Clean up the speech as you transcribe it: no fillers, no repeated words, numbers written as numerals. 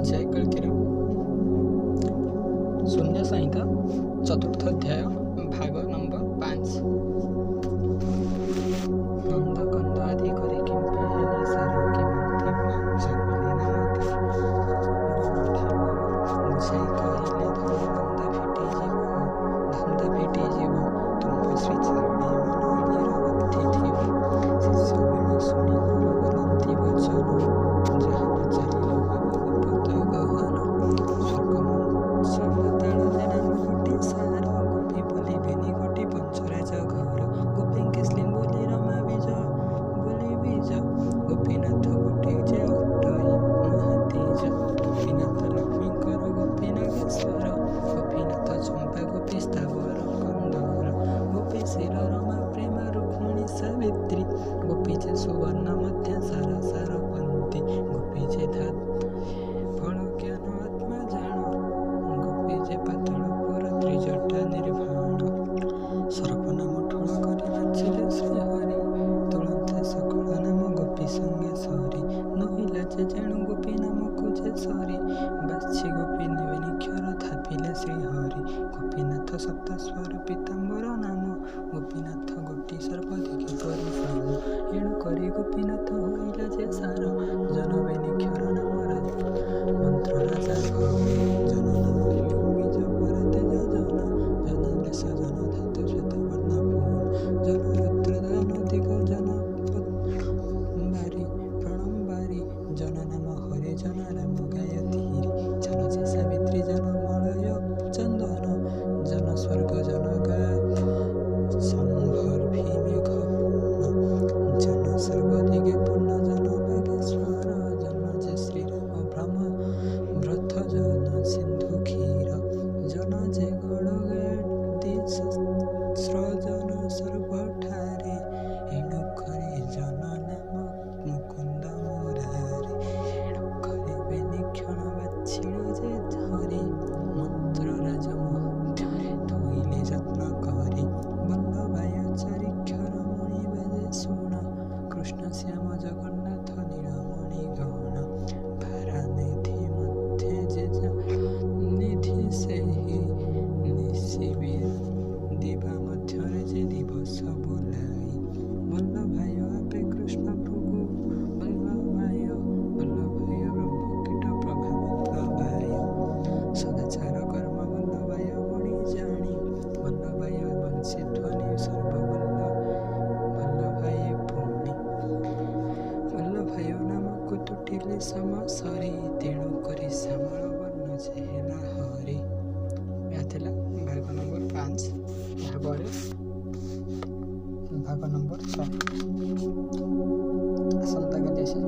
जय कल्किराम। शून्य संहिता चतुर्थ अध्याय भाग नंबर 5। नंद कंद आदि करे किंपा हेले सारो किमंती जन्मले नामती बुझाई कहिले धन्दा फिटी जीव तुम श्री चरणे मन निरवधि थिव शिष्य बिन शुणी गुरु बोलंती वचन जहाँ पचारिल भाव गुप्त गहन स्वर्ग ताड़ले नाम गोटे सार गोपी बोली बेनी गोटी पंचराज घर गोपी किसलिम बोली रमा बीज गोपीनाथ गोटे जे अटई महातेज गोपीनाथ लक्ष्मीकर गोपी नागेश्वर गोपीनाथ चंपा गोपी स्थावर कंदर गोपी शिर रमा प्रेम रुक्मिणी सावित्री गोपी जे सुवर्ण मध्य सारा सार पंथी गोपी जे धात फल ज्ञान आत्मा जान गोपी जे पातळ पुर त्रिजटा निर्वाण सर्वनाम ठोळ करी बांचिले श्रीहरि तुलंते सकळ नाम गोपी संगे सरी नहिला जे जेणु गोपी नाम जे सरी बाछी गोपी निवेनिक्षर थापिले श्रीहरि गोपीनाथ सप्तस्वर पीताम्बर नाम गोपीनाथ गोटी सर्वदिके परिपूर्ण एणु करी गोपीनाथ होइला जे सार जनवेनिक्षर नाम मंत्र राजा जन नाम बीज पर तेज जन देश जन धातु श्वेत वर्ण पूर्ण जन रुद्र दान दिग जन बारी प्रणम बारी जन नाम हरि जन राम गायत्री जन जे सावित्री जन मलय चंदन जन स्वर्ग जन संभर भीमेघ पूर्ण जन सर्वदिगे पूर्ण जन बागेश्वर जन जे श्रीराम ब्रह्म व्रत जन सिंधु क्षीर जन जे गणगादी सृजन सर्वठारे एणु करे जन नाम मुकुंद मुरारे एणु करे बेनिक्षण बाछिल जे धरी मंत्र राज मध्यरे धोइले यत्न करी बल्लभाय चारिक्षर मणि बाजे शुण कृष्ण श्याम जगन्नाथ नीलमणि गण भारानिधि मध्ये जे निधि सेहि निशिबि दिवा मध्यरे जे दिवस बोलाई बल्लभाय आपे कृष्ण प्रभु बल्लभाय ब्रह्मकीट प्रभा बल्लभाय सदाचार कर्म बल्लभाय मणि जानी बल्लभाय बंशी ध्वनि बल्लभाय पुण्य बल्लभाय नाम कुतुटिले सम सरी तेणु करी श्यामल वर्ण जे हेला हरि याथिला भाग नंबर 5 यापर भाग नंबर 6 आसंता काली आसी